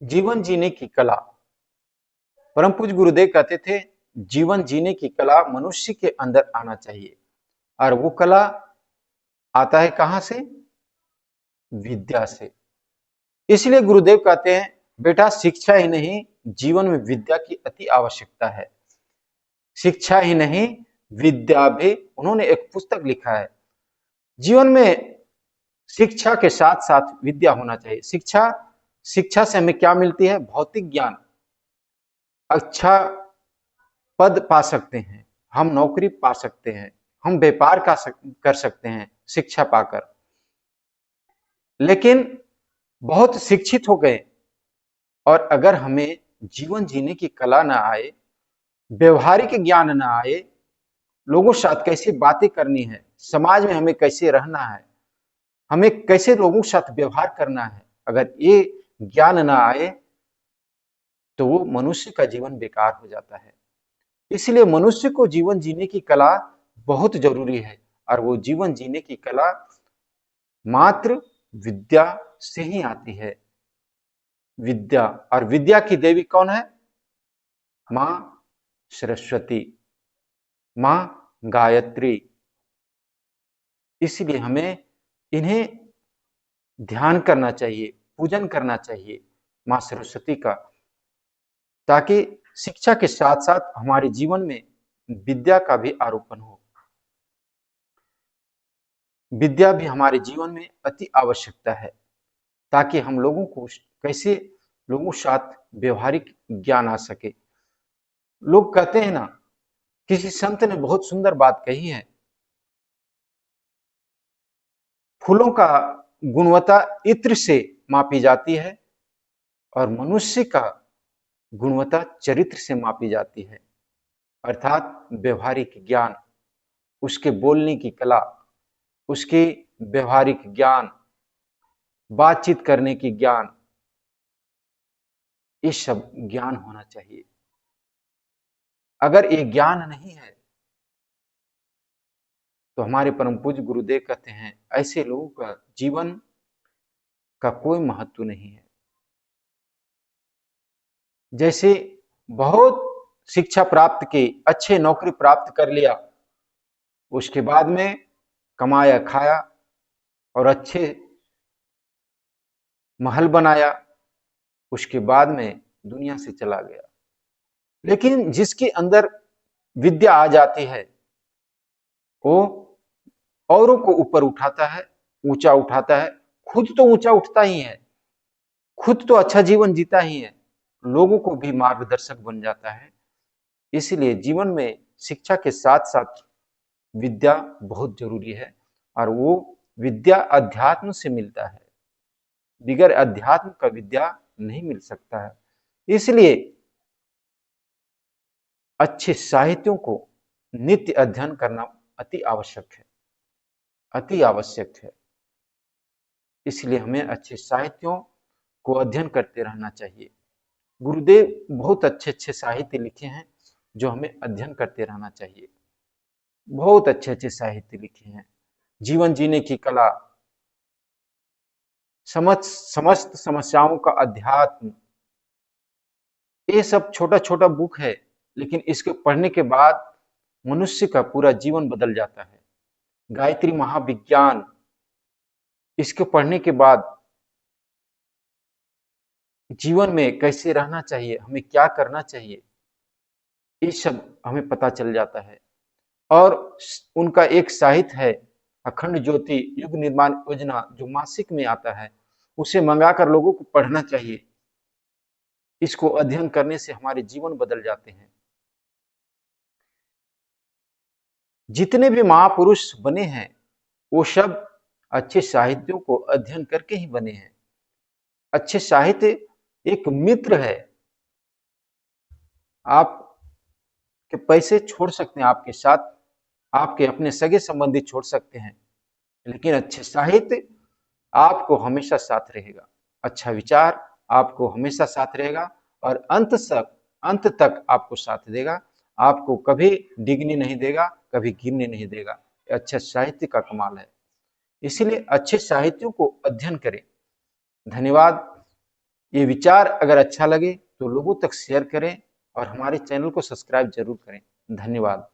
जीवन जीने की कला। परम पूज्य गुरुदेव कहते थे, जीवन जीने की कला मनुष्य के अंदर आना चाहिए। और वो कला आता है कहां से? विद्या से। इसलिए गुरुदेव कहते हैं, बेटा शिक्षा ही नहीं, जीवन में विद्या की अति आवश्यकता है। शिक्षा ही नहीं, विद्या भी। उन्होंने एक पुस्तक लिखा है, जीवन में शिक्षा के साथ साथ विद्या होना चाहिए। शिक्षा शिक्षा से हमें क्या मिलती है? भौतिक ज्ञान, अच्छा पद पा सकते हैं, हम नौकरी पा सकते हैं, हम व्यापार कर सकते हैं शिक्षा पाकर। लेकिन बहुत शिक्षित हो गए और अगर हमें जीवन जीने की कला ना आए, व्यवहारिक ज्ञान ना आए, लोगों के साथ कैसे बातें करनी है, समाज में हमें कैसे रहना है, हमें कैसे लोगों के साथ व्यवहार करना है, अगर ये ज्ञान ना आए तो वो मनुष्य का जीवन बेकार हो जाता है। इसलिए मनुष्य को जीवन जीने की कला बहुत जरूरी है। और वो जीवन जीने की कला मात्र विद्या से ही आती है। विद्या, और विद्या की देवी कौन है? मां सरस्वती, मां गायत्री। इसलिए हमें इन्हें ध्यान करना चाहिए, पूजन करना चाहिए मां सरस्वती का, ताकि शिक्षा के साथ साथ हमारे जीवन में विद्या का भी आरोपण हो। विद्या भी हमारे जीवन में अति आवश्यकता है, ताकि हम लोगों को कैसे लोगों के साथ व्यवहारिक ज्ञान आ सके। लोग कहते हैं ना, किसी संत ने बहुत सुंदर बात कही है, फूलों का गुणवत्ता इत्र से मापी जाती है और मनुष्य का गुणवत्ता चरित्र से मापी जाती है। अर्थात व्यवहारिक ज्ञान, उसके बोलने की कला, उसके व्यवहारिक ज्ञान, बातचीत करने की ज्ञान, ये सब ज्ञान होना चाहिए। अगर ये ज्ञान नहीं है तो हमारे परम पूज्य गुरुदेव कहते हैं, ऐसे लोगों का जीवन का कोई महत्व नहीं है। जैसे बहुत शिक्षा प्राप्त की, अच्छे नौकरी प्राप्त कर लिया, उसके बाद में कमाया खाया और अच्छे महल बनाया, उसके बाद में दुनिया से चला गया। लेकिन जिसके अंदर विद्या आ जाती है, वो औरों को ऊपर उठाता है, ऊंचा उठाता है, खुद तो ऊंचा उठता ही है, खुद तो अच्छा जीवन जीता ही है, लोगों को भी मार्गदर्शक बन जाता है। इसलिए जीवन में शिक्षा के साथ साथ विद्या बहुत जरूरी है। और वो विद्या अध्यात्म से मिलता है, बिगर अध्यात्म का विद्या नहीं मिल सकता है। इसलिए अच्छे साहित्यों को नित्य अध्ययन करना अति आवश्यक है, अति आवश्यक है। इसलिए हमें अच्छे साहित्यों को अध्ययन करते रहना चाहिए। गुरुदेव बहुत अच्छे अच्छे साहित्य लिखे हैं जो हमें अध्ययन करते रहना चाहिए। बहुत अच्छे अच्छे साहित्य लिखे हैं, जीवन जीने की कला, समस्त समस्याओं का अध्यात्म, ये सब छोटा छोटा बुक है, लेकिन इसके पढ़ने के बाद मनुष्य का पूरा जीवन बदल जाता है। गायत्री महाविज्ञान, इसके पढ़ने के बाद जीवन में कैसे रहना चाहिए, हमें क्या करना चाहिए, ये सब हमें पता चल जाता है। और उनका एक साहित्य है, अखंड ज्योति युग निर्माण योजना, जो मासिक में आता है, उसे मंगाकर लोगों को पढ़ना चाहिए। इसको अध्ययन करने से हमारे जीवन बदल जाते हैं। जितने भी महापुरुष बने हैं वो सब अच्छे साहित्यों को अध्ययन करके ही बने हैं। अच्छे साहित्य एक मित्र है, आप के पैसे छोड़ सकते हैं आपके साथ, आपके अपने सगे संबंधी छोड़ सकते हैं, लेकिन अच्छे साहित्य आपको हमेशा साथ रहेगा। अच्छा विचार आपको हमेशा साथ रहेगा और अंत तक आपको साथ देगा, आपको कभी डिगने नहीं देगा, कभी गिरने नहीं देगा। अच्छे साहित्य का कमाल है। इसलिए अच्छे साहित्यों को अध्ययन करें। धन्यवाद। ये विचार अगर अच्छा लगे तो लोगों तक शेयर करें और हमारे चैनल को सब्सक्राइब जरूर करें। धन्यवाद।